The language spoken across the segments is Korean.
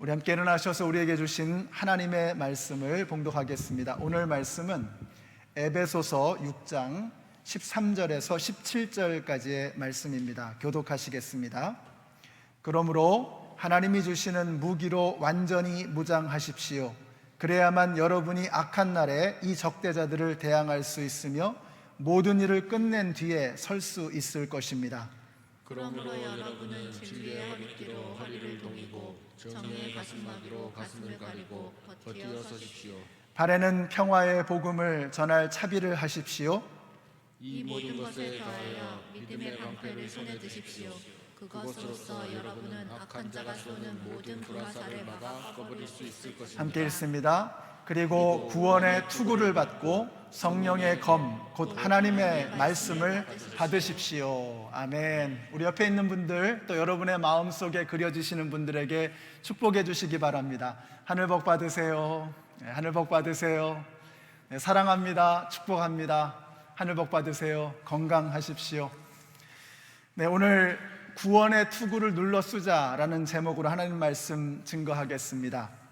우리 함께 일어나셔서 우리에게 주신 하나님의 말씀을 봉독하겠습니다. 오늘 말씀은 에베소서 6장 13절에서 17절까지의 말씀입니다. 교독하시겠습니다. 그러므로 하나님이 주시는 무기로 완전히 무장하십시오. 그래야만 여러분이 악한 날에 이 적대자들을 대항할 수 있으며 모든 일을 끝낸 뒤에 설 수 있을 것입니다. 그러므로 여러분은 진리의 허리띠로 허리를 동이고 정의의 가슴막이로 가슴을 가리고 버티어 서십시오. 발에는 평화의 복음을 전할 차비를 하십시오. 이 모든 것에 더하여 믿음의 방패를 손에 드십시오. 그것으로서 여러분은 악한 자가 쏘는 모든 불화살을 막아 꺼버릴 수 있을 것입니다. 함께 읽습니다. 그리고 구원의 투구를 받고 성령의 검, 곧 하나님의 말씀을 받으십시오. 아멘. 우리 옆에 있는 분들, 또 여러분의 마음속에 그려지시는 분들에게 축복해 주시기 바랍니다. 하늘 복 받으세요. 하늘 복 받으세요. 사랑합니다. 축복합니다. 하늘 복 받으세요. 건강하십시오. 오늘 구원의 투구를 눌러 쓰자라는 제목으로 하나님 말씀 증거하겠습니다.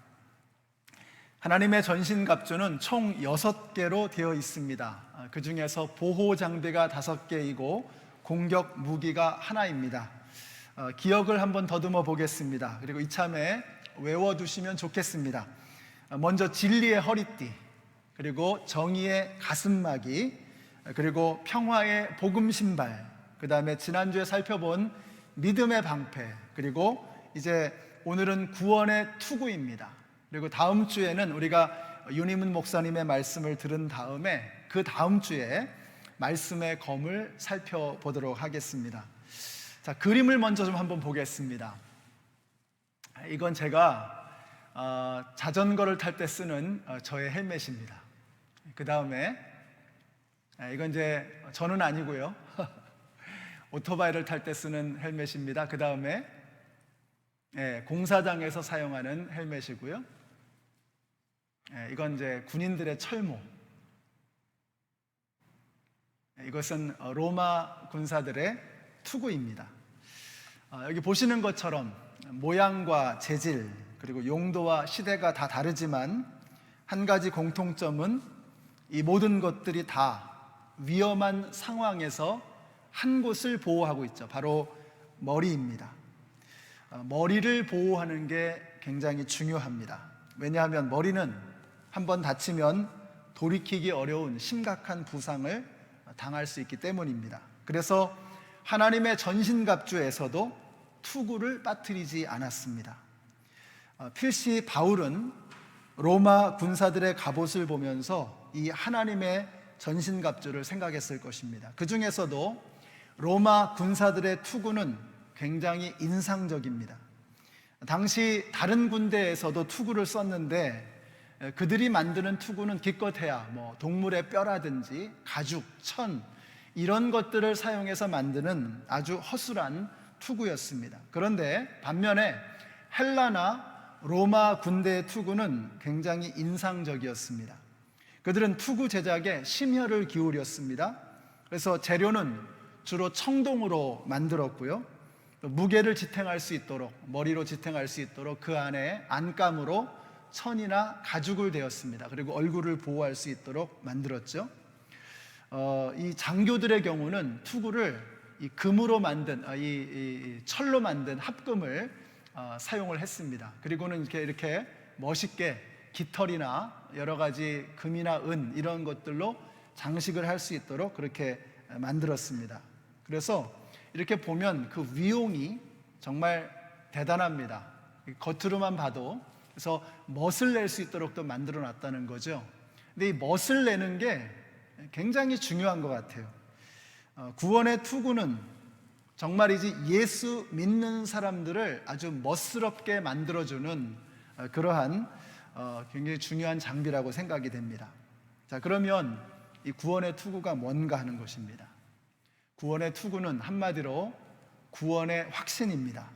하나님의 전신갑주는 총 6개로 되어 있습니다. 그 중에서 보호 장비가 5개이고 공격 무기가 하나입니다. 기억을 한번 더듬어 보겠습니다. 그리고 이참에 외워두시면 좋겠습니다. 먼저 진리의 허리띠, 그리고 정의의 가슴막이, 그리고 평화의 복음 신발, 그 다음에 지난주에 살펴본 믿음의 방패, 그리고 이제 오늘은 구원의 투구입니다. 그리고 다음 주에는 우리가 윤희문 목사님의 말씀을 들은 다음에 그 다음 주에 말씀의 검을 살펴보도록 하겠습니다. 자, 그림을 먼저 좀 한번 보겠습니다. 이건 제가 자전거를 탈 때 쓰는 저의 헬멧입니다. 그 다음에 이건 이제 저는 아니고요. 오토바이를 탈 때 쓰는 헬멧입니다. 그 다음에 공사장에서 사용하는 헬멧이고요. 이건 이제 군인들의 철모. 이것은 로마 군사들의 투구입니다. 여기 보시는 것처럼 모양과 재질, 그리고 용도와 시대가 다 다르지만 한 가지 공통점은 이 모든 것들이 다 위험한 상황에서 한 곳을 보호하고 있죠. 바로 머리입니다. 머리를 보호하는 게 굉장히 중요합니다. 왜냐하면 머리는 한번 다치면 돌이키기 어려운 심각한 부상을 당할 수 있기 때문입니다. 그래서 하나님의 전신갑주에서도 투구를 빠뜨리지 않았습니다. 필시 바울은 로마 군사들의 갑옷을 보면서 이 하나님의 전신갑주를 생각했을 것입니다. 그 중에서도 로마 군사들의 투구는 굉장히 인상적입니다. 당시 다른 군대에서도 투구를 썼는데 그들이 만드는 투구는 기껏해야 동물의 뼈라든지 가죽, 천 이런 것들을 사용해서 만드는 아주 허술한 투구였습니다. 그런데 반면에 헬라나 로마 군대의 투구는 굉장히 인상적이었습니다. 그들은 투구 제작에 심혈을 기울였습니다. 그래서 재료는 주로 청동으로 만들었고요. 무게를 지탱할 수 있도록, 머리로 지탱할 수 있도록 그 안에 안감으로 천이나 가죽을 대었습니다. 그리고 얼굴을 보호할 수 있도록 만들었죠. 이 장교들의 경우는 투구를 이 금으로 만든, 이 철로 만든 합금을 사용을 했습니다. 그리고는 이렇게 멋있게 깃털이나 여러 가지 금이나 은 이런 것들로 장식을 할 수 있도록 그렇게 만들었습니다. 그래서 이렇게 보면 그 위용이 정말 대단합니다. 겉으로만 봐도. 그래서 멋을 낼 수 있도록 또 만들어 놨다는 거죠. 근데 이 멋을 내는 게 굉장히 중요한 것 같아요. 구원의 투구는 정말이지 예수 믿는 사람들을 아주 멋스럽게 만들어주는 그러한 굉장히 중요한 장비라고 생각이 됩니다. 자, 그러면 이 구원의 투구가 뭔가 하는 것입니다. 구원의 투구는 한마디로 구원의 확신입니다.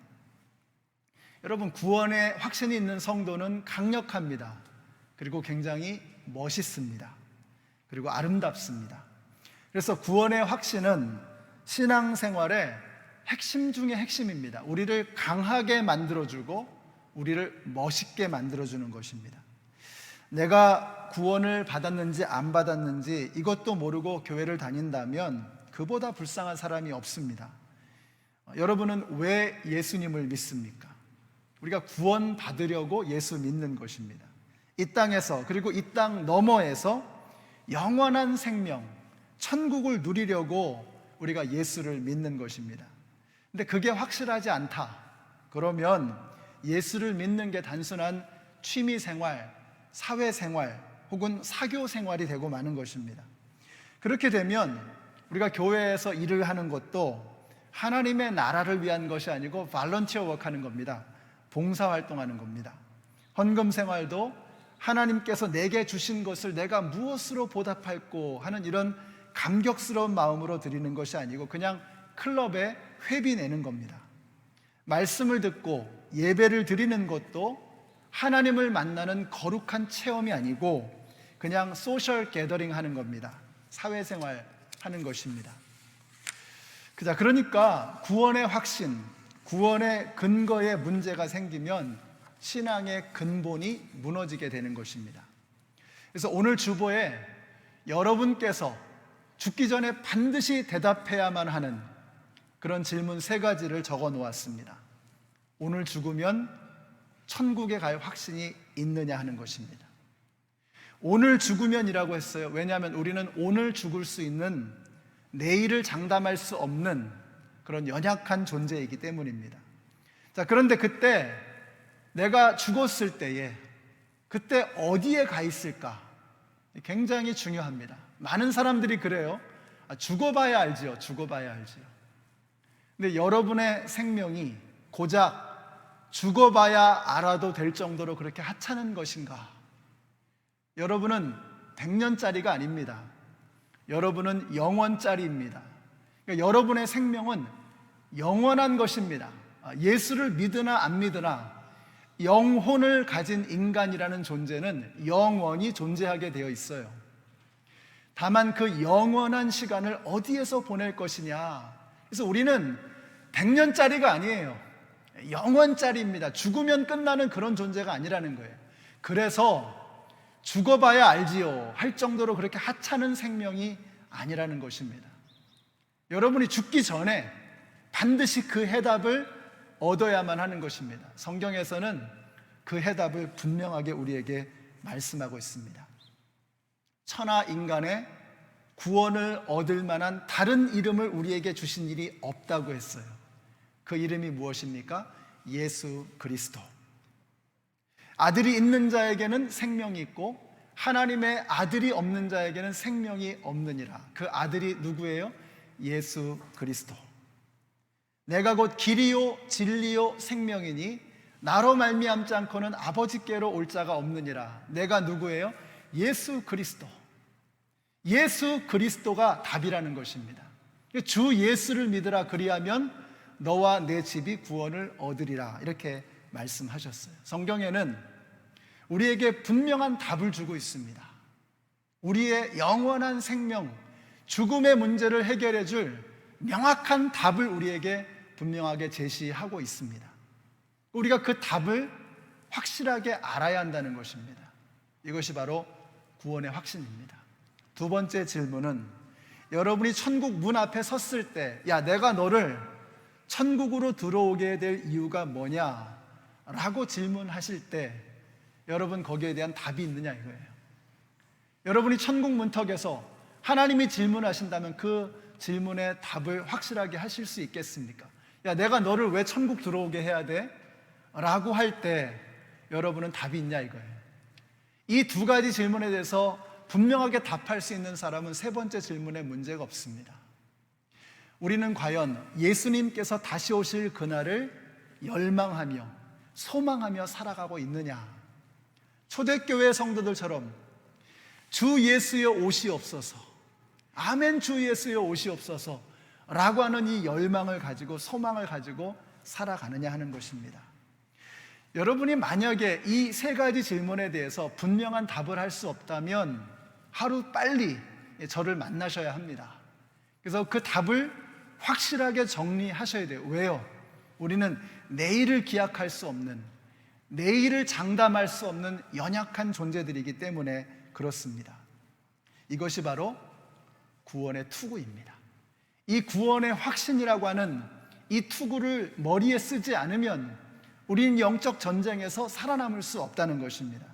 여러분, 구원의 확신이 있는 성도는 강력합니다. 그리고 굉장히 멋있습니다. 그리고 아름답습니다. 그래서 구원의 확신은 신앙생활의 핵심 중의 핵심입니다. 우리를 강하게 만들어주고 우리를 멋있게 만들어주는 것입니다. 내가 구원을 받았는지 안 받았는지 이것도 모르고 교회를 다닌다면 그보다 불쌍한 사람이 없습니다. 여러분은 왜 예수님을 믿습니까? 우리가 구원 받으려고 예수 믿는 것입니다. 이 땅에서, 그리고 이 땅 너머에서 영원한 생명, 천국을 누리려고 우리가 예수를 믿는 것입니다. 근데 그게 확실하지 않다. 그러면 예수를 믿는 게 단순한 취미생활, 사회생활 혹은 사교생활이 되고 마는 것입니다. 그렇게 되면 우리가 교회에서 일을 하는 것도 하나님의 나라를 위한 것이 아니고 발런티어 워크하는 겁니다. 봉사활동하는 겁니다. 헌금생활도 하나님께서 내게 주신 것을 내가 무엇으로 보답할꼬 하는 이런 감격스러운 마음으로 드리는 것이 아니고 그냥 클럽에 회비 내는 겁니다. 말씀을 듣고 예배를 드리는 것도 하나님을 만나는 거룩한 체험이 아니고 그냥 소셜 게더링 하는 겁니다. 사회생활 하는 것입니다. 그러니까 구원의 확신, 구원의 근거에 문제가 생기면 신앙의 근본이 무너지게 되는 것입니다. 그래서 오늘 주보에 여러분께서 죽기 전에 반드시 대답해야만 하는 그런 질문 3가지를 적어 놓았습니다. 오늘 죽으면 천국에 갈 확신이 있느냐 하는 것입니다. 오늘 죽으면이라고 했어요. 왜냐하면 우리는 오늘 죽을 수 있는, 내일을 장담할 수 없는 그런 연약한 존재이기 때문입니다. 그런데 그때 내가 죽었을 때에 그때 어디에 가 있을까? 굉장히 중요합니다. 많은 사람들이 그래요. 죽어봐야 알지요. 죽어봐야 알지요. 근데 여러분의 생명이 고작 죽어봐야 알아도 될 정도로 그렇게 하찮은 것인가? 여러분은 100년짜리가 아닙니다. 여러분은 영원짜리입니다. 그러니까 여러분의 생명은 영원한 것입니다. 예수를 믿으나 안 믿으나 영혼을 가진 인간이라는 존재는 영원히 존재하게 되어 있어요. 다만 그 영원한 시간을 어디에서 보낼 것이냐. 그래서 우리는 100년짜리가 아니에요. 영원짜리입니다. 죽으면 끝나는 그런 존재가 아니라는 거예요. 그래서 죽어봐야 알지요 할 정도로 그렇게 하찮은 생명이 아니라는 것입니다. 여러분이 죽기 전에 반드시 그 해답을 얻어야만 하는 것입니다. 성경에서는 그 해답을 분명하게 우리에게 말씀하고 있습니다. 천하 인간의 구원을 얻을 만한 다른 이름을 우리에게 주신 일이 없다고 했어요. 그 이름이 무엇입니까? 예수 그리스도. 아들이 있는 자에게는 생명이 있고 하나님의 아들이 없는 자에게는 생명이 없느니라. 그 아들이 누구예요? 예수 그리스도. 내가 곧 길이요 진리요 생명이니 나로 말미암지 않고는 아버지께로 올 자가 없느니라. 내가 누구예요? 예수 그리스도. 예수 그리스도가 답이라는 것입니다. 주 예수를 믿으라 그리하면 너와 내 집이 구원을 얻으리라. 이렇게 말씀하셨어요. 성경에는 우리에게 분명한 답을 주고 있습니다. 우리의 영원한 생명, 죽음의 문제를 해결해 줄 명확한 답을 우리에게 분명하게 제시하고 있습니다. 우리가 그 답을 확실하게 알아야 한다는 것입니다. 이것이 바로 구원의 확신입니다. 2번째 질문은 여러분이 천국 문 앞에 섰을 때, 야, 내가 너를 천국으로 들어오게 될 이유가 뭐냐? 라고 질문하실 때 여러분 거기에 대한 답이 있느냐 이거예요. 여러분이 천국 문턱에서 하나님이 질문하신다면 그 질문의 답을 확실하게 하실 수 있겠습니까? 야, 내가 너를 왜 천국 들어오게 해야 돼? 라고 할 때 여러분은 답이 있냐 이거예요. 이 2가지 질문에 대해서 분명하게 답할 수 있는 사람은 3번째 질문에 문제가 없습니다. 우리는 과연 예수님께서 다시 오실 그날을 열망하며 소망하며 살아가고 있느냐? 초대교회 성도들처럼 주 예수여 오시옵소서, 아멘 주 예수여 오시옵소서 라고 하는 이 열망을 가지고 소망을 가지고 살아가느냐 하는 것입니다. 여러분이 만약에 이 3가지 질문에 대해서 분명한 답을 할 수 없다면 하루 빨리 저를 만나셔야 합니다. 그래서 그 답을 확실하게 정리하셔야 돼요. 왜요? 우리는 내일을 기약할 수 없는, 내일을 장담할 수 없는 연약한 존재들이기 때문에 그렇습니다. 이것이 바로 구원의 투구입니다. 이 구원의 확신이라고 하는 이 투구를 머리에 쓰지 않으면 우리는 영적 전쟁에서 살아남을 수 없다는 것입니다.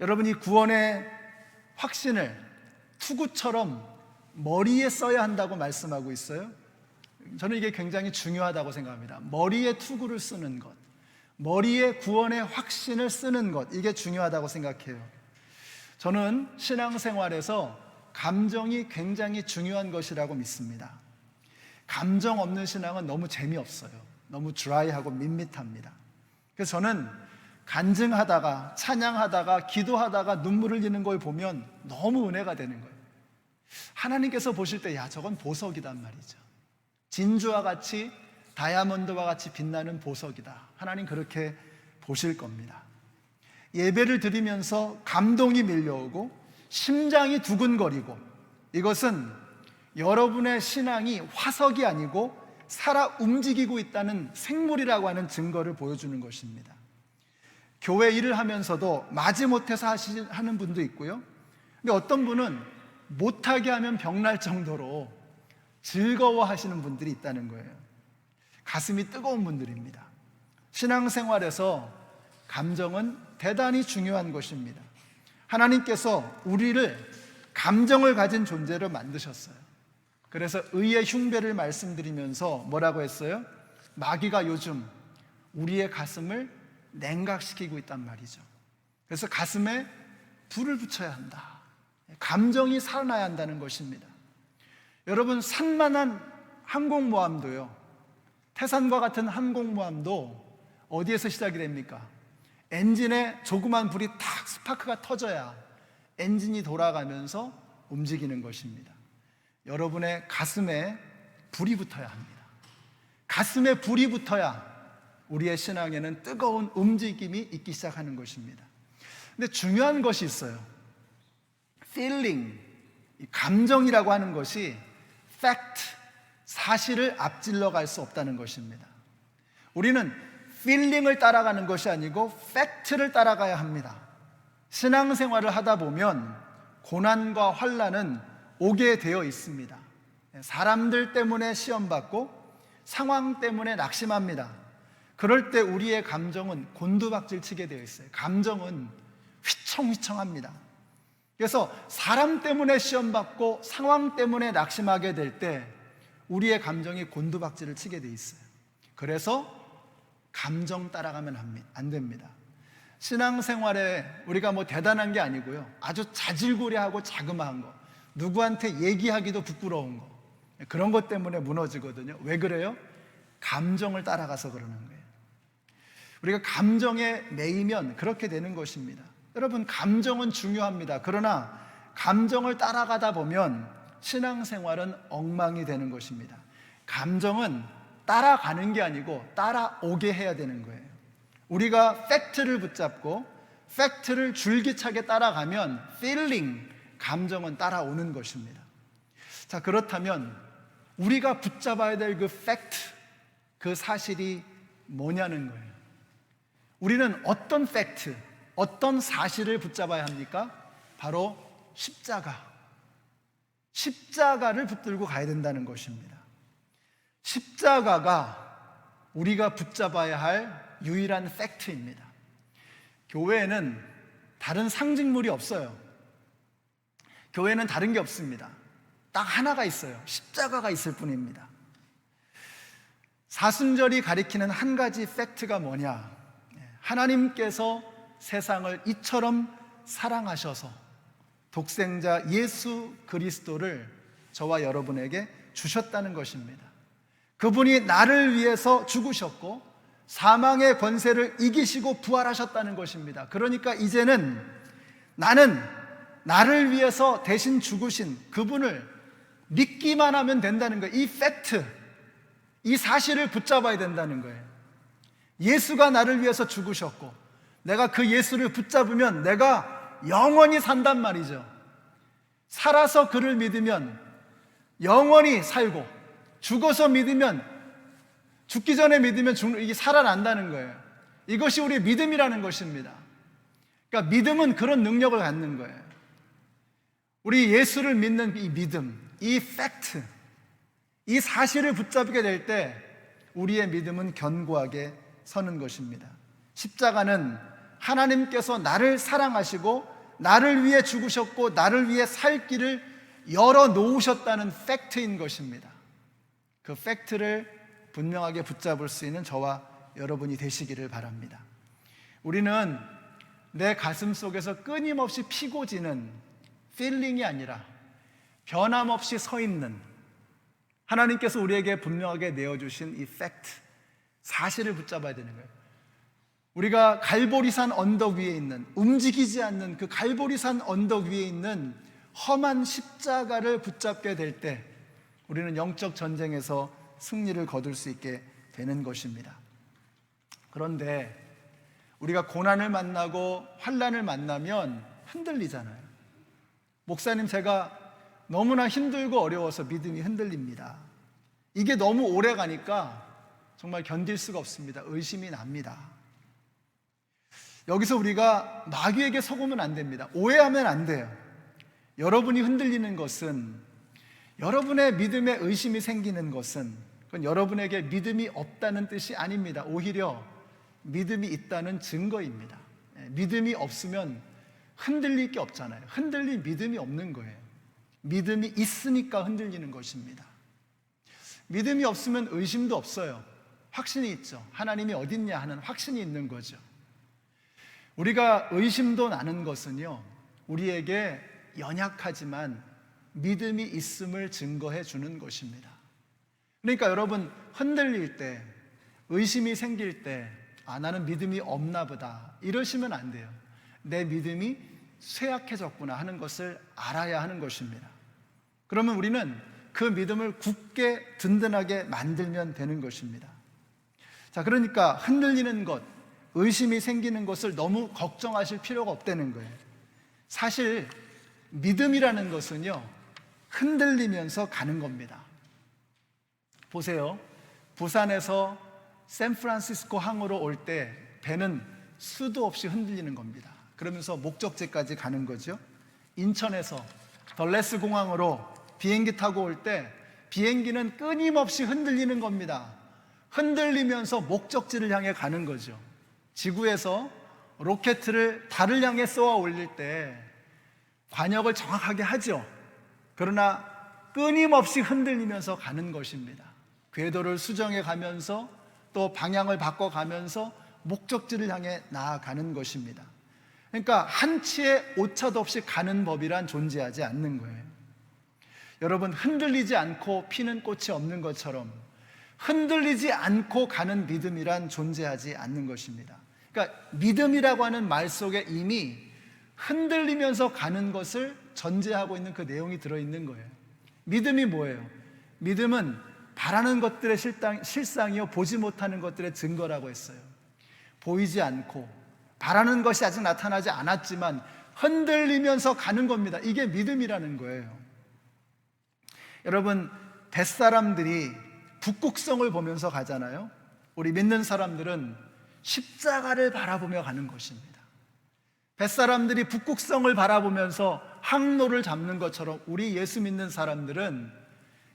여러분, 이 구원의 확신을 투구처럼 머리에 써야 한다고 말씀하고 있어요. 저는 이게 굉장히 중요하다고 생각합니다. 머리에 투구를 쓰는 것, 머리에 구원의 확신을 쓰는 것, 이게 중요하다고 생각해요. 저는 신앙생활에서 감정이 굉장히 중요한 것이라고 믿습니다. 감정 없는 신앙은 너무 재미없어요. 너무 드라이하고 밋밋합니다. 그래서 저는 간증하다가, 찬양하다가, 기도하다가 눈물을 흘리는 걸 보면 너무 은혜가 되는 거예요. 하나님께서 보실 때, 야, 저건 보석이단 말이죠. 진주와 같이, 다이아몬드와 같이 빛나는 보석이다. 하나님 그렇게 보실 겁니다. 예배를 드리면서 감동이 밀려오고 심장이 두근거리고, 이것은 여러분의 신앙이 화석이 아니고 살아 움직이고 있다는 생물이라고 하는 증거를 보여주는 것입니다. 교회 일을 하면서도 마지못해서 하는 분도 있고요. 근데 어떤 분은 못하게 하면 병날 정도로 즐거워하시는 분들이 있다는 거예요. 가슴이 뜨거운 분들입니다. 신앙생활에서 감정은 대단히 중요한 것입니다. 하나님께서 우리를 감정을 가진 존재로 만드셨어요. 그래서 의의 흉배를 말씀드리면서 뭐라고 했어요? 마귀가 요즘 우리의 가슴을 냉각시키고 있단 말이죠. 그래서 가슴에 불을 붙여야 한다. 감정이 살아나야 한다는 것입니다. 여러분, 산만한 항공모함도요, 태산과 같은 항공모함도 어디에서 시작이 됩니까? 엔진에 조그만 불이 탁 스파크가 터져야 엔진이 돌아가면서 움직이는 것입니다. 여러분의 가슴에 불이 붙어야 합니다. 가슴에 불이 붙어야 우리의 신앙에는 뜨거운 움직임이 있기 시작하는 것입니다. 근데 중요한 것이 있어요. feeling, 감정이라고 하는 것이 fact, 사실을 앞질러 갈 수 없다는 것입니다. 우리는 feeling을 따라가는 것이 아니고 fact를 따라가야 합니다. 신앙생활을 하다 보면 고난과 환난은 오게 되어 있습니다. 사람들 때문에 시험받고 상황 때문에 낙심합니다. 그럴 때 우리의 감정은 곤두박질 치게 되어 있어요. 감정은 휘청휘청합니다. 그래서 사람 때문에 시험받고 상황 때문에 낙심하게 될 때 우리의 감정이 곤두박질을 치게 되어 있어요. 그래서 감정 따라가면 안 됩니다. 신앙생활에 우리가 뭐 대단한 게 아니고요, 아주 자질구레하고 자그마한 거, 누구한테 얘기하기도 부끄러운 거, 그런 것 때문에 무너지거든요. 왜 그래요? 감정을 따라가서 그러는 거예요. 우리가 감정에 매이면 그렇게 되는 것입니다. 여러분, 감정은 중요합니다. 그러나 감정을 따라가다 보면 신앙생활은 엉망이 되는 것입니다. 감정은 따라가는 게 아니고 따라오게 해야 되는 거예요. 우리가 팩트를 붙잡고 팩트를 줄기차게 따라가면 feeling, 감정은 따라오는 것입니다. 자, 그렇다면 우리가 붙잡아야 될 그 팩트, 그 사실이 뭐냐는 거예요. 우리는 어떤 팩트, 어떤 사실을 붙잡아야 합니까? 바로 십자가를 붙들고 가야 된다는 것입니다. 십자가가 우리가 붙잡아야 할 유일한 팩트입니다. 교회에는 다른 상징물이 없어요. 교회는 다른 게 없습니다. 딱 하나가 있어요. 십자가가 있을 뿐입니다. 사순절이 가리키는 한 가지 팩트가 뭐냐? 하나님께서 세상을 이처럼 사랑하셔서 독생자 예수 그리스도를 저와 여러분에게 주셨다는 것입니다. 그분이 나를 위해서 죽으셨고 사망의 권세를 이기시고 부활하셨다는 것입니다. 그러니까 이제는 나는 나를 위해서 대신 죽으신 그분을 믿기만 하면 된다는 거예요. 이 팩트, 이 사실을 붙잡아야 된다는 거예요. 예수가 나를 위해서 죽으셨고 내가 그 예수를 붙잡으면 내가 영원히 산단 말이죠. 살아서 그를 믿으면 영원히 살고, 죽어서 믿으면, 죽기 전에 믿으면 이게 살아난다는 거예요. 이것이 우리의 믿음이라는 것입니다. 그러니까 믿음은 그런 능력을 갖는 거예요. 우리 예수를 믿는 이 믿음, 이 팩트, 이 사실을 붙잡게 될 때 우리의 믿음은 견고하게 서는 것입니다. 십자가는 하나님께서 나를 사랑하시고 나를 위해 죽으셨고 나를 위해 살 길을 열어 놓으셨다는 팩트인 것입니다. 그 팩트를 분명하게 붙잡을 수 있는 저와 여러분이 되시기를 바랍니다. 우리는 내 가슴 속에서 끊임없이 피고 지는 필링이 아니라 변함없이 서 있는 하나님께서 우리에게 분명하게 내어주신 이 팩트, 사실을 붙잡아야 되는 거예요. 우리가 갈보리산 언덕 위에 있는, 움직이지 않는 그 갈보리산 언덕 위에 있는 험한 십자가를 붙잡게 될 때 우리는 영적 전쟁에서 승리를 거둘 수 있게 되는 것입니다. 그런데 우리가 고난을 만나고 환난을 만나면 흔들리잖아요. 목사님, 제가 너무나 힘들고 어려워서 믿음이 흔들립니다. 이게 너무 오래 가니까 정말 견딜 수가 없습니다. 의심이 납니다. 여기서 우리가 마귀에게 속으면 안 됩니다. 오해하면 안 돼요. 여러분이 흔들리는 것은, 여러분의 믿음에 의심이 생기는 것은 그건 여러분에게 믿음이 없다는 뜻이 아닙니다. 오히려 믿음이 있다는 증거입니다. 믿음이 없으면 흔들릴 게 없잖아요. 흔들릴 믿음이 없는 거예요. 믿음이 있으니까 흔들리는 것입니다. 믿음이 없으면 의심도 없어요. 확신이 있죠. 하나님이 어딨냐 하는 확신이 있는 거죠. 우리가 의심도 나는 것은요, 우리에게 연약하지만 믿음이 있음을 증거해 주는 것입니다. 그러니까 여러분, 흔들릴 때, 의심이 생길 때, 나는 믿음이 없나 보다 이러시면 안 돼요. 내 믿음이 쇠약해졌구나 하는 것을 알아야 하는 것입니다. 그러면 우리는 그 믿음을 굳게 든든하게 만들면 되는 것입니다. 자, 그러니까 흔들리는 것, 의심이 생기는 것을 너무 걱정하실 필요가 없다는 거예요. 사실 믿음이라는 것은요, 흔들리면서 가는 겁니다. 보세요. 부산에서 샌프란시스코 항으로 올 때 배는 수도 없이 흔들리는 겁니다. 그러면서 목적지까지 가는 거죠. 인천에서 덜레스 공항으로 비행기 타고 올 때 비행기는 끊임없이 흔들리는 겁니다. 흔들리면서 목적지를 향해 가는 거죠. 지구에서 로켓을 달을 향해 쏘아 올릴 때 관역을 정확하게 하죠. 그러나 끊임없이 흔들리면서 가는 것입니다. 궤도를 수정해 가면서 또 방향을 바꿔가면서 목적지를 향해 나아가는 것입니다. 그러니까 한치의 오차도 없이 가는 법이란 존재하지 않는 거예요. 여러분, 흔들리지 않고 피는 꽃이 없는 것처럼 흔들리지 않고 가는 믿음이란 존재하지 않는 것입니다. 그러니까 믿음이라고 하는 말 속에 이미 흔들리면서 가는 것을 전제하고 있는 그 내용이 들어있는 거예요. 믿음이 뭐예요? 믿음은 바라는 것들의 실상이요 보지 못하는 것들의 증거라고 했어요. 보이지 않고 바라는 것이 아직 나타나지 않았지만 흔들리면서 가는 겁니다. 이게 믿음이라는 거예요. 여러분, 뱃사람들이 북극성을 보면서 가잖아요. 우리 믿는 사람들은 십자가를 바라보며 가는 것입니다. 뱃사람들이 북극성을 바라보면서 항로를 잡는 것처럼 우리 예수 믿는 사람들은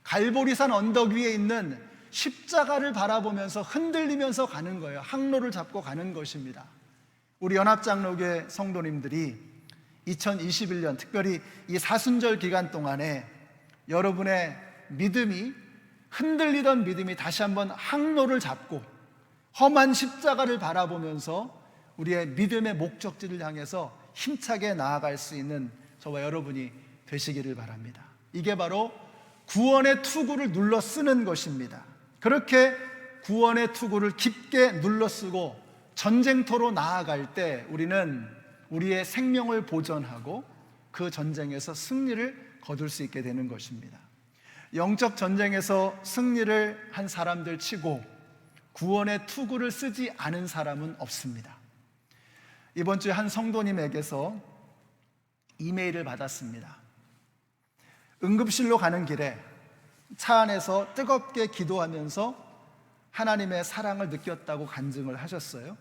갈보리산 언덕 위에 있는 십자가를 바라보면서 흔들리면서 가는 거예요. 항로를 잡고 가는 것입니다. 우리 연합장로교회 성도님들이 2021년 특별히 이 사순절 기간 동안에 여러분의 믿음이, 흔들리던 믿음이 다시 한번 항로를 잡고 험한 십자가를 바라보면서 우리의 믿음의 목적지를 향해서 힘차게 나아갈 수 있는 저와 여러분이 되시기를 바랍니다. 이게 바로 구원의 투구를 눌러 쓰는 것입니다. 그렇게 구원의 투구를 깊게 눌러 쓰고 전쟁터로 나아갈 때 우리는 우리의 생명을 보존하고 그 전쟁에서 승리를 거둘 수 있게 되는 것입니다. 영적 전쟁에서 승리를 한 사람들 치고 구원의 투구를 쓰지 않은 사람은 없습니다. 이번 주에 한 성도님에게서 이메일을 받았습니다. 응급실로 가는 길에 차 안에서 뜨겁게 기도하면서 하나님의 사랑을 느꼈다고 간증을 하셨어요.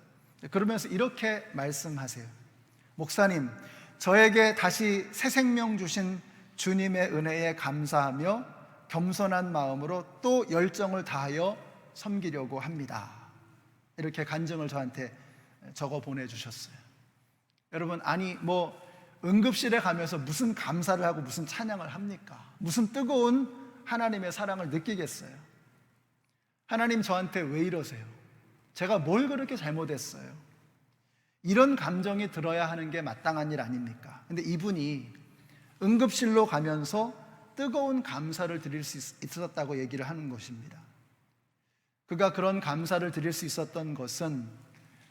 그러면서 이렇게 말씀하세요. 목사님, 저에게 다시 새 생명 주신 주님의 은혜에 감사하며 겸손한 마음으로 또 열정을 다하여 섬기려고 합니다. 이렇게 간증을 저한테 적어 보내주셨어요. 여러분, 아니 응급실에 가면서 무슨 감사를 하고 무슨 찬양을 합니까? 무슨 뜨거운 하나님의 사랑을 느끼겠어요? 하나님 저한테 왜 이러세요? 제가 뭘 그렇게 잘못했어요? 이런 감정이 들어야 하는 게 마땅한 일 아닙니까? 근데 이분이 응급실로 가면서 뜨거운 감사를 드릴 수 있었다고 얘기를 하는 것입니다. 그가 그런 감사를 드릴 수 있었던 것은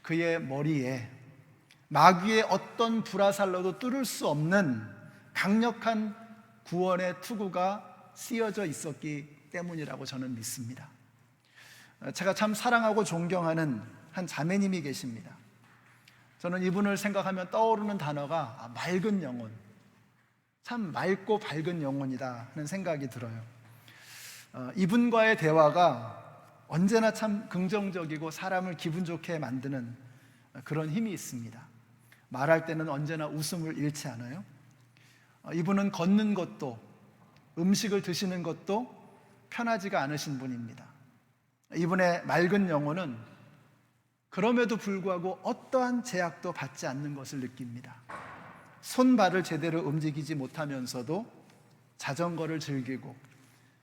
그의 머리에 마귀의 어떤 불화살로도 뚫을 수 없는 강력한 구원의 투구가 쓰여져 있었기 때문이라고 저는 믿습니다. 제가 참 사랑하고 존경하는 한 자매님이 계십니다. 저는 이분을 생각하면 떠오르는 단어가 맑은 영혼, 참 맑고 밝은 영혼이다 하는 생각이 들어요. 이분과의 대화가 언제나 참 긍정적이고 사람을 기분 좋게 만드는 그런 힘이 있습니다. 말할 때는 언제나 웃음을 잃지 않아요. 이분은 걷는 것도 음식을 드시는 것도 편하지가 않으신 분입니다. 이분의 맑은 영혼은 그럼에도 불구하고 어떠한 제약도 받지 않는 것을 느낍니다. 손발을 제대로 움직이지 못하면서도 자전거를 즐기고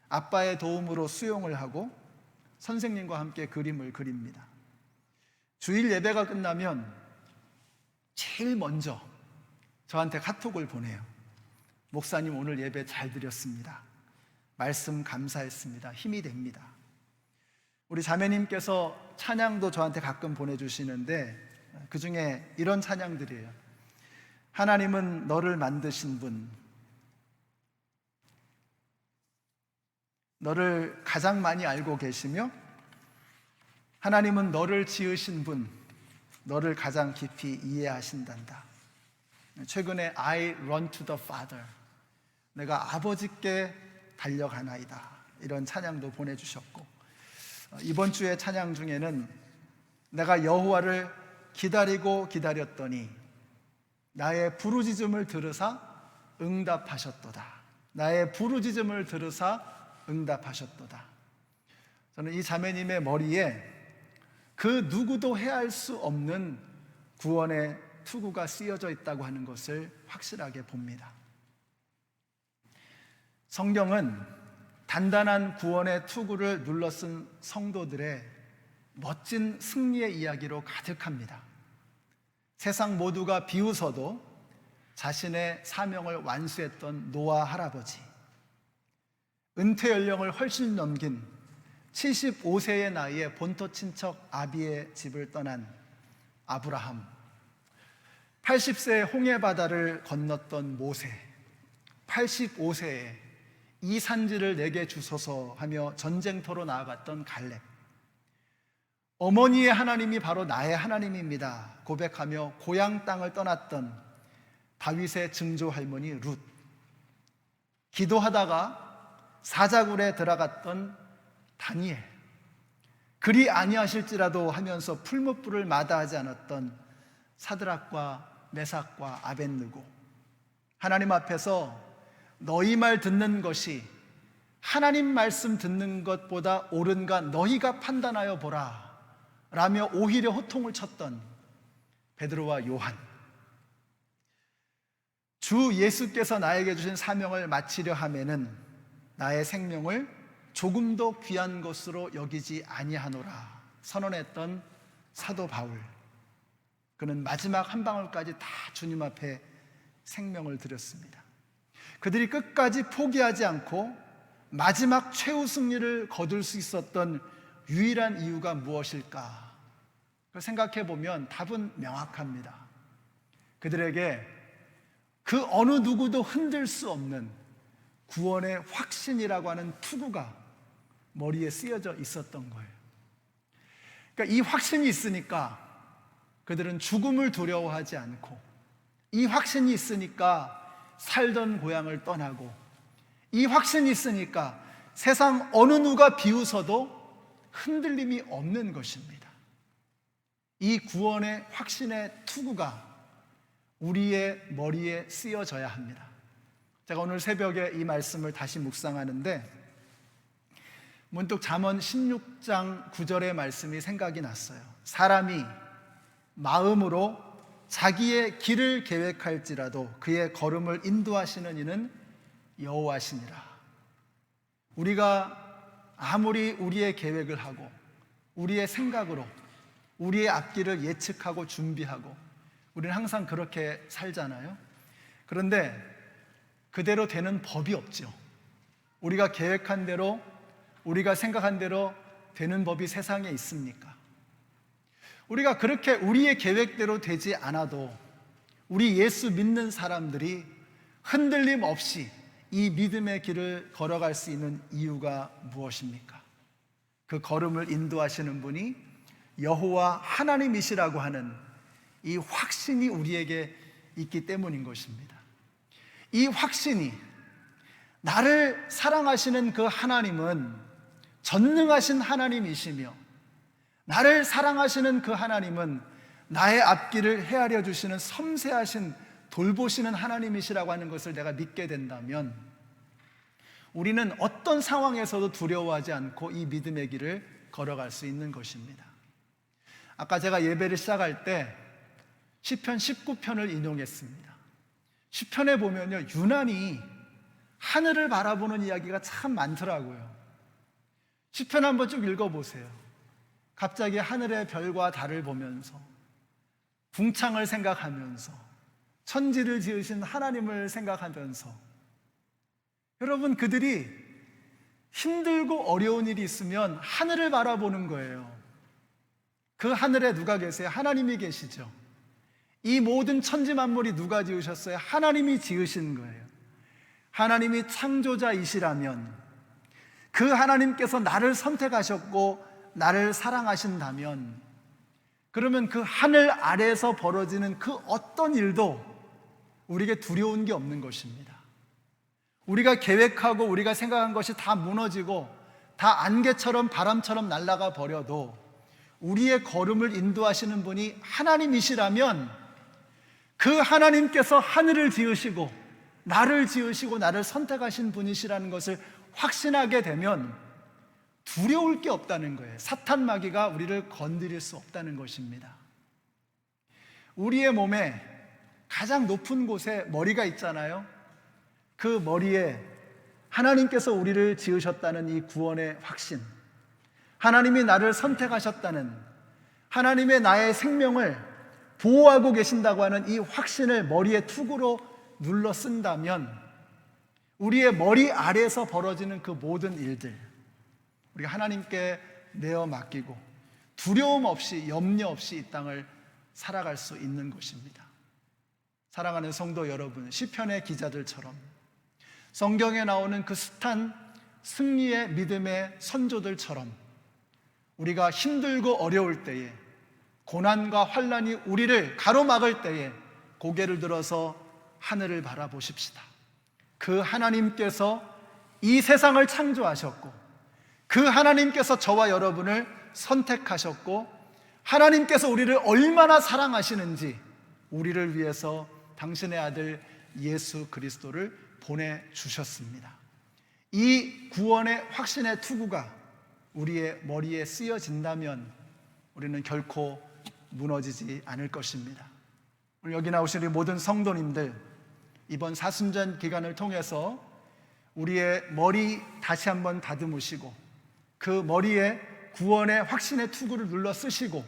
아빠의 도움으로 수영을 하고 선생님과 함께 그림을 그립니다. 주일 예배가 끝나면 제일 먼저 저한테 카톡을 보내요. 목사님, 오늘 예배 잘 드렸습니다. 말씀 감사했습니다. 힘이 됩니다. 우리 자매님께서 찬양도 저한테 가끔 보내주시는데 그 중에 이런 찬양들이에요. 하나님은 너를 만드신 분, 너를 가장 많이 알고 계시며 하나님은 너를 지으신 분, 너를 가장 깊이 이해하신단다. 최근에 I run to the Father, 내가 아버지께 달려가나이다, 이런 찬양도 보내주셨고, 이번 주의 찬양 중에는 내가 여호와를 기다리고 기다렸더니 나의 부르짖음을 들으사 응답하셨도다. 나의 부르짖음을 들으사 응답하셨도다. 저는 이 자매님의 머리에 그 누구도 해할 수 없는 구원의 투구가 쓰여져 있다고 하는 것을 확실하게 봅니다. 성경은 단단한 구원의 투구를 눌러쓴 성도들의 멋진 승리의 이야기로 가득합니다. 세상 모두가 비웃어도 자신의 사명을 완수했던 노아 할아버지, 은퇴 연령을 훨씬 넘긴 75세의 나이에 본토 친척 아비의 집을 떠난 아브라함, 80세에 홍해 바다를 건넜던 모세, 85세에 이 산지를 내게 주소서 하며 전쟁터로 나아갔던 갈렙, 어머니의 하나님이 바로 나의 하나님입니다 고백하며 고향 땅을 떠났던 다윗의 증조 할머니 룻, 기도하다가 사자굴에 들어갔던 다니엘, 그리 아니하실지라도 하면서 풀무불을 마다하지 않았던 사드락과 메삭과 아벳느고, 하나님 앞에서 너희 말 듣는 것이 하나님 말씀 듣는 것보다 옳은가 너희가 판단하여 보라 라며 오히려 호통을 쳤던 베드로와 요한, 주 예수께서 나에게 주신 사명을 마치려 하면은 나의 생명을 조금도 귀한 것으로 여기지 아니하노라 선언했던 사도 바울, 그는 마지막 한 방울까지 다 주님 앞에 생명을 드렸습니다. 그들이 끝까지 포기하지 않고 마지막 최후 승리를 거둘 수 있었던 유일한 이유가 무엇일까? 생각해 보면 답은 명확합니다. 그들에게 그 어느 누구도 흔들 수 없는 구원의 확신이라고 하는 투구가 머리에 쓰여져 있었던 거예요. 그러니까 이 확신이 있으니까 그들은 죽음을 두려워하지 않고, 이 확신이 있으니까 살던 고향을 떠나고, 이 확신이 있으니까 세상 어느 누가 비웃어도 흔들림이 없는 것입니다. 이 구원의 확신의 투구가 우리의 머리에 쓰여져야 합니다. 제가 오늘 새벽에 이 말씀을 다시 묵상하는데 문득 잠언 16장 9절의 말씀이 생각이 났어요. 사람이 마음으로 자기의 길을 계획할지라도 그의 걸음을 인도하시는 이는 여호와시니라. 우리가 아무리 우리의 계획을 하고 우리의 생각으로 우리의 앞길을 예측하고 준비하고 우리는 항상 그렇게 살잖아요. 그런데 그대로 되는 법이 없죠. 우리가 계획한 대로, 우리가 생각한 대로 되는 법이 세상에 있습니까? 우리가 그렇게 우리의 계획대로 되지 않아도 우리 예수 믿는 사람들이 흔들림 없이 이 믿음의 길을 걸어갈 수 있는 이유가 무엇입니까? 그 걸음을 인도하시는 분이 여호와 하나님이시라고 하는 이 확신이 우리에게 있기 때문인 것입니다. 이 확신이, 나를 사랑하시는 그 하나님은 전능하신 하나님이시며 나를 사랑하시는 그 하나님은 나의 앞길을 헤아려 주시는 섬세하신 돌보시는 하나님이시라고 하는 것을 내가 믿게 된다면 우리는 어떤 상황에서도 두려워하지 않고 이 믿음의 길을 걸어갈 수 있는 것입니다. 아까 제가 예배를 시작할 때 시편 19편을 인용했습니다. 시편에 보면요, 유난히 하늘을 바라보는 이야기가 참 많더라고요. 시편 한번 쭉 읽어보세요. 갑자기 하늘의 별과 달을 보면서 궁창을 생각하면서 천지를 지으신 하나님을 생각하면서, 여러분, 그들이 힘들고 어려운 일이 있으면 하늘을 바라보는 거예요. 그 하늘에 누가 계세요? 하나님이 계시죠. 이 모든 천지 만물이 누가 지으셨어요? 하나님이 지으신 거예요. 하나님이 창조자이시라면, 그 하나님께서 나를 선택하셨고 나를 사랑하신다면, 그러면 그 하늘 아래에서 벌어지는 그 어떤 일도 우리에게 두려운 게 없는 것입니다. 우리가 계획하고 우리가 생각한 것이 다 무너지고 다 안개처럼 바람처럼 날아가 버려도 우리의 걸음을 인도하시는 분이 하나님이시라면, 그 하나님께서 하늘을 지으시고 나를 선택하신 분이시라는 것을 확신하게 되면 두려울 게 없다는 거예요. 사탄 마귀가 우리를 건드릴 수 없다는 것입니다. 우리의 몸에 가장 높은 곳에 머리가 있잖아요. 그 머리에 하나님께서 우리를 지으셨다는 이 구원의 확신, 하나님이 나를 선택하셨다는, 하나님의 나의 생명을 보호하고 계신다고 하는 이 확신을 머리에 투구로 눌러 쓴다면 우리의 머리 아래에서 벌어지는 그 모든 일들 우리가 하나님께 내어 맡기고 두려움 없이, 염려 없이 이 땅을 살아갈 수 있는 것입니다. 사랑하는 성도 여러분, 시편의 기자들처럼 성경에 나오는 그 숱한 승리의 믿음의 선조들처럼 우리가 힘들고 어려울 때에, 고난과 환난이 우리를 가로막을 때에 고개를 들어서 하늘을 바라보십시다. 그 하나님께서 이 세상을 창조하셨고, 그 하나님께서 저와 여러분을 선택하셨고, 하나님께서 우리를 얼마나 사랑하시는지 우리를 위해서 당신의 아들 예수 그리스도를 보내주셨습니다. 이 구원의 확신의 투구가 우리의 머리에 쓰여진다면 우리는 결코 무너지지 않을 것입니다. 오늘 여기 나오신 우리 모든 성도님들, 이번 사순절 기간을 통해서 우리의 머리 다시 한번 다듬으시고 그 머리에 구원의 확신의 투구를 눌러 쓰시고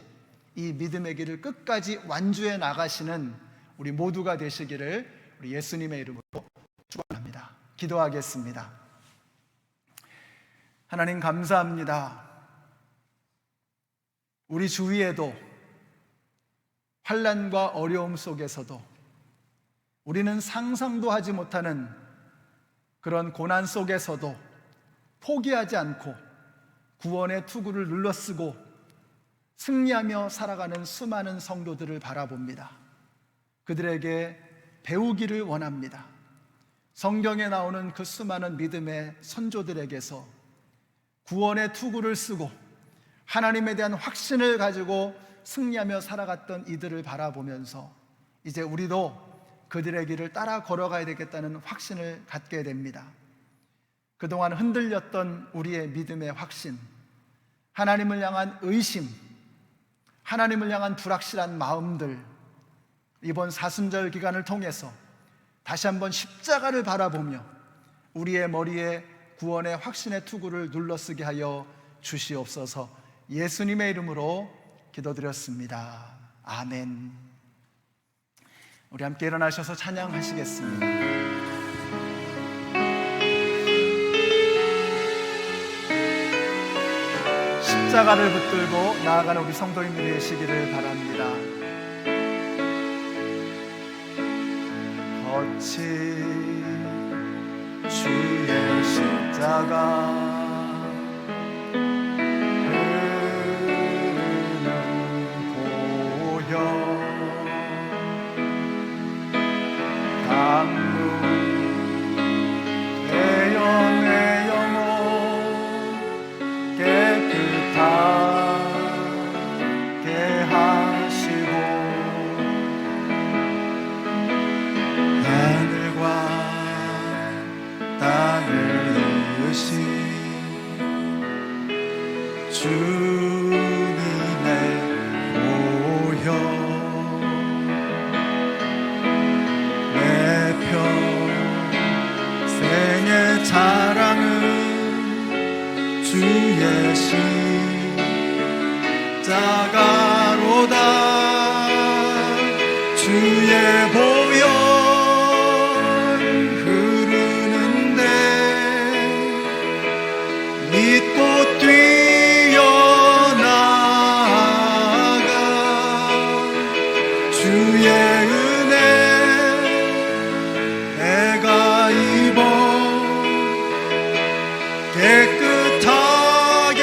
이 믿음의 길을 끝까지 완주해 나가시는 우리 모두가 되시기를 우리 예수님의 이름으로 축원합니다. 기도하겠습니다. 하나님 감사합니다. 우리 주위에도 환난과 어려움 속에서도 우리는 상상도 하지 못하는 그런 고난 속에서도 포기하지 않고 구원의 투구를 눌러쓰고 승리하며 살아가는 수많은 성도들을 바라봅니다. 그들에게 배우기를 원합니다. 성경에 나오는 그 수많은 믿음의 선조들에게서 구원의 투구를 쓰고 하나님에 대한 확신을 가지고 승리하며 살아갔던 이들을 바라보면서 이제 우리도 그들의 길을 따라 걸어가야 되겠다는 확신을 갖게 됩니다. 그동안 흔들렸던 우리의 믿음의 확신, 하나님을 향한 의심, 하나님을 향한 불확실한 마음들, 이번 사순절 기간을 통해서 다시 한번 십자가를 바라보며 우리의 머리에 구원의 확신의 투구를 눌러쓰게 하여 주시옵소서. 예수님의 이름으로 기도드렸습니다. 아멘. 우리 함께 일어나셔서 찬양하시겠습니다. 십자가를 붙들고 나아가는 우리 성도님들이 되시기를 바랍니다. 거친 주의 십자가 주의 십자가로다. 주의 보혈 흐르는데 믿고 뛰어나가. 주의 은혜 내가 입어 깨끗하게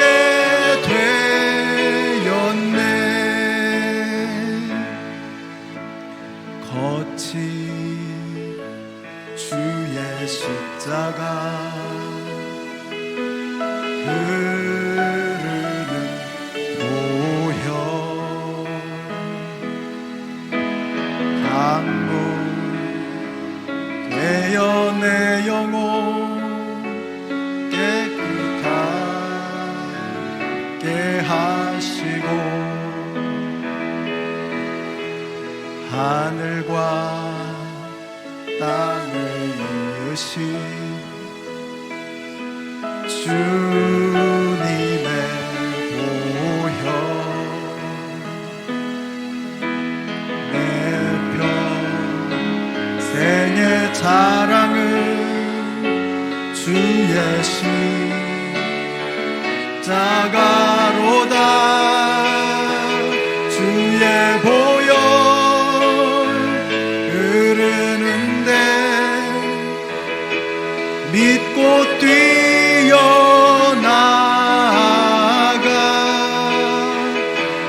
되었네. 거친 주의 십자가 흐르는 보혈 강물 되어 내 영혼 하시고 하늘과 땅을 이으신 주님의 보혈 내 평생의 자랑은 주의 십자가로다. 주의 보혈 흐르는데 믿고 뛰어나가.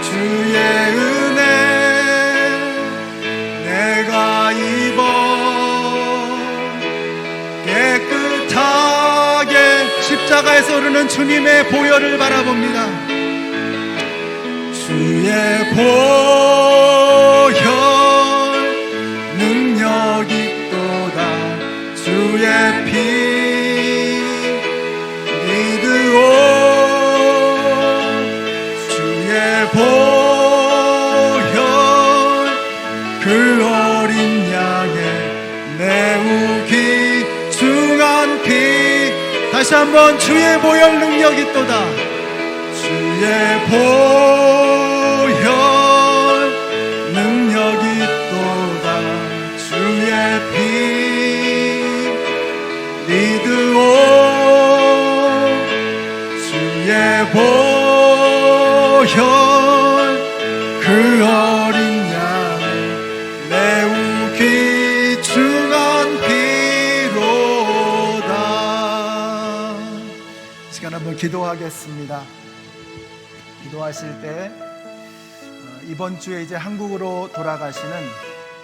주의 은혜 내가 입어 깨끗하게. 십자가에서 흐르는 주님의 보혈을 바라봅니다. 주의 보혈 능력 있도다. 주의 피 믿으오. 주의 보혈 그 어린 양의 매우 귀중한 피. 다시 한번 주의 보혈 능력 있도다. 주의 보혈 능력 있도다. 주의 피 믿으오. 주의 보혈 그 어린 양의 매우 귀중한 피로다. 시간 한번 기도하겠습니다. 기도하실 때 이번 주에 이제 한국으로 돌아가시는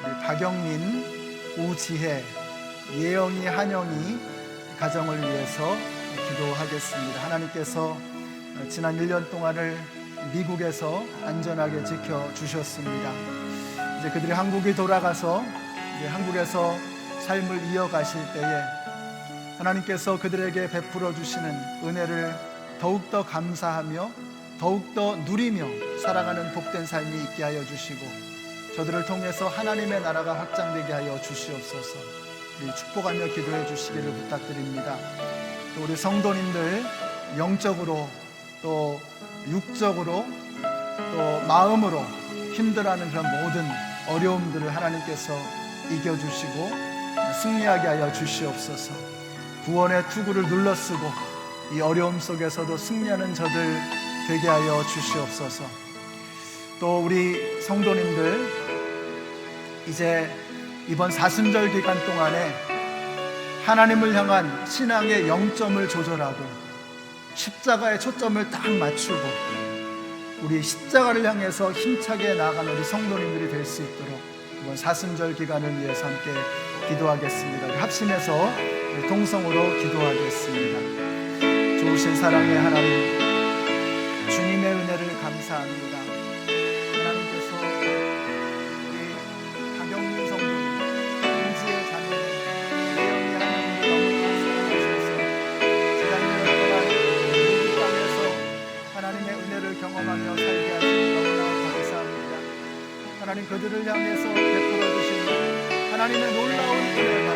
우리 박영민, 우지혜, 예영이, 한영이 가정을 위해서 기도하겠습니다. 하나님께서 지난 1년 동안을 미국에서 안전하게 지켜주셨습니다. 이제 그들이 한국에 돌아가서 이제 한국에서 삶을 이어가실 때에 하나님께서 그들에게 베풀어 주시는 은혜를 더욱더 감사하며 더욱더 누리며 살아가는 복된 삶이 있게 하여 주시고, 저들을 통해서 하나님의 나라가 확장되게 하여 주시옵소서. 우리 축복하며 기도해 주시기를 부탁드립니다. 또 우리 성도님들 영적으로 또 육적으로 또 마음으로 힘들어하는 그런 모든 어려움들을 하나님께서 이겨주시고 승리하게 하여 주시옵소서. 구원의 투구를 눌러쓰고 이 어려움 속에서도 승리하는 저들 되게 하여 주시옵소서. 또 우리 성도님들 이제 이번 사순절 기간 동안에 하나님을 향한 신앙의 영점을 조절하고 십자가에 초점을 딱 맞추고 우리 십자가를 향해서 힘차게 나아가는 우리 성도님들이 될 수 있도록 이번 사순절 기간을 위해서 함께 기도하겠습니다. 우리 합심해서 우리 동성으로 기도하겠습니다. 좋으신 사랑의 하나님, 주님의 은혜를 감사합니다. 하나님께서 우리 박영민 성도, 은지의 자매, 예영이 하나님을 너무나 사랑하셔서 지난 동안 미국 땅에서 하나님의 은혜를 경험하며 살게 하시니 너무나 감사합니다. 하나님, 그들을 향해서 베풀어 주시는 하나님의 놀라운 은혜가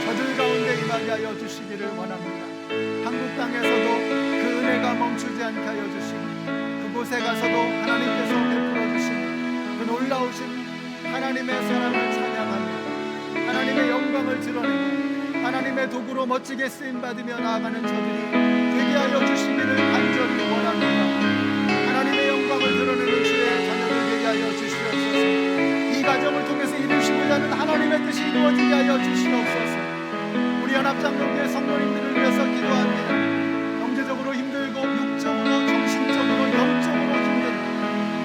저들 가운데 임하게 하여 주시기를 원합니다. 한국 땅에서도 그 은혜가 멈추지 않게 하여 주시고, 그곳에 가서도 하나님께서 베풀어 주신 그 놀라우신 하나님의 사랑을 찬양하며 하나님의 영광을 드러내고 하나님의 도구로 멋지게 쓰임받으며 나아가는 저들이 되게 하여 주시기를 간절히 원합니다. 하나님의 영광을 드러내는 주의 자녀들 되게 하여 주시옵소서. 이 가정을 통해서 이루시고자 하는 하나님의 뜻이 이루어지게 하여 주시옵소서. 우리 연합장로교회 성도님들을 위해서 기도합니다. 경제적으로 힘들고 육적으로 정신적으로 영적으로 힘든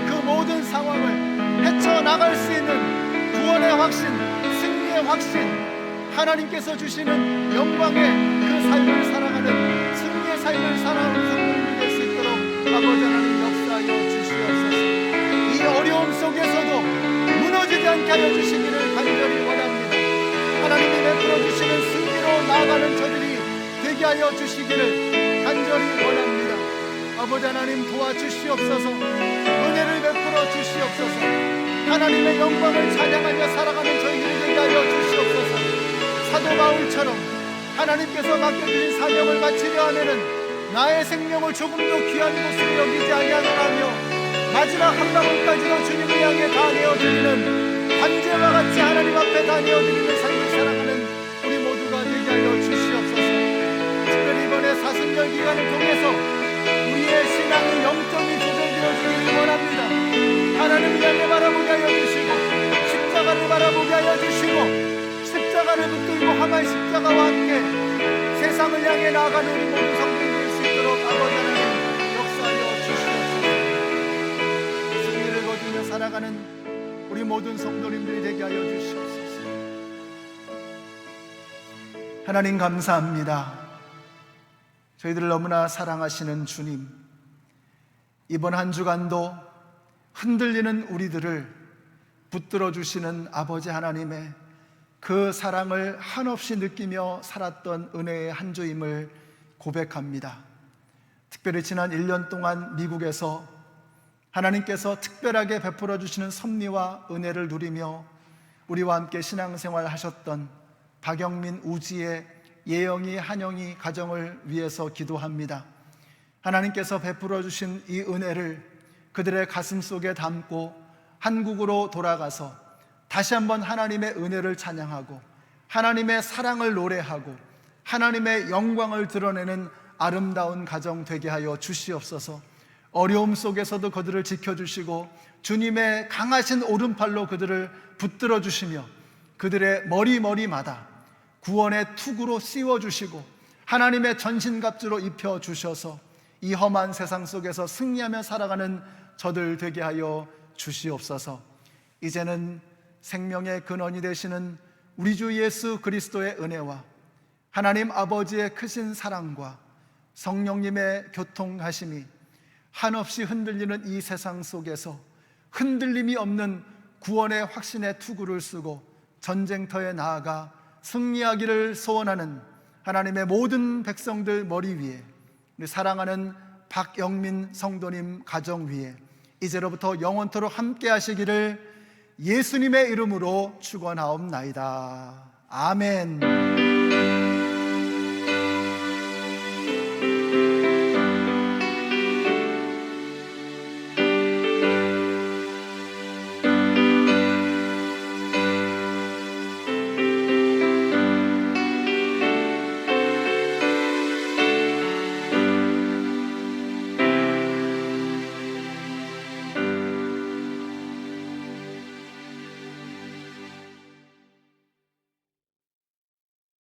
그 모든 상황을 헤쳐나갈 수 있는 구원의 확신, 승리의 확신, 하나님께서 주시는 영광의 그 삶을 살아가는 승리의 삶을 살아가는 성도님들 될 수 있도록 아버지 하나님 역사하여 주시옵소서. 이 어려움 속에서도 무너지지 않게 하여 주시기를 간절히 원합니다. 하나님이 베풀어 주시는 승리로 나아가는 저들이 되게 하여 주시기를 간절히 원합니다. 아버지 하나님 도와주시옵소서. 은혜를 베풀어 주시옵소서. 하나님의 영광을 찬양하며 살아가는 저희들이 되게 하여 주시옵소서. 사도 바울처럼 하나님께서 맡겨주신 사명을 마치려 하면은 나의 생명을 조금도 귀한 것으로 여기지 아니하노라며 마지막 한 방울까지도 주님을 향해 다 내어드리는 관제와 같이 하나님 앞에 다 내어드리는 삶을 살아가는 우리 모두가 되게 하여 주시옵소서. 특별히 이번에 사순절 기간을 통해서 우리의 신앙의 영점이 조절되어지기를 원합니다. 하나님을 향해 바라보게 하여 주시고 십자가를 바라보게 하여 주시고 십자가를 붙들고 하나의 십자가와 함께 세상을 향해 나아가는 우리 모든 성도들이 될 수 있도록 아버지 하나님 역사하여 주시옵소서. 승리를 거두며 살아가는 우리 모든 성도님들이 되게 하여 주시옵소서. 하나님 감사합니다. 저희들을 너무나 사랑하시는 주님, 이번 한 주간도 흔들리는 우리들을 붙들어 주시는 아버지 하나님의 그 사랑을 한없이 느끼며 살았던 은혜의 한 주임을 고백합니다. 특별히 지난 1년 동안 미국에서 하나님께서 특별하게 베풀어 주시는 섭리와 은혜를 누리며 우리와 함께 신앙생활 하셨던 박영민, 우지의, 예영이, 한영이 가정을 위해서 기도합니다. 하나님께서 베풀어 주신 이 은혜를 그들의 가슴 속에 담고 한국으로 돌아가서 다시 한번 하나님의 은혜를 찬양하고 하나님의 사랑을 노래하고 하나님의 영광을 드러내는 아름다운 가정 되게 하여 주시옵소서. 어려움 속에서도 그들을 지켜주시고 주님의 강하신 오른팔로 그들을 붙들어 주시며 그들의 머리마다 구원의 투구로 씌워주시고 하나님의 전신갑주로 입혀주셔서 이 험한 세상 속에서 승리하며 살아가는 저들 되게 하여 주시옵소서. 이제는 생명의 근원이 되시는 우리 주 예수 그리스도의 은혜와 하나님 아버지의 크신 사랑과 성령님의 교통하심이 한없이 흔들리는 이 세상 속에서 흔들림이 없는 구원의 확신의 투구를 쓰고 전쟁터에 나아가 승리하기를 소원하는 하나님의 모든 백성들 머리 위에, 우리 사랑하는 박영민 성도님 가정 위에 이제로부터 영원토록 함께 하시기를 예수님의 이름으로 축원하옵나이다. 아멘.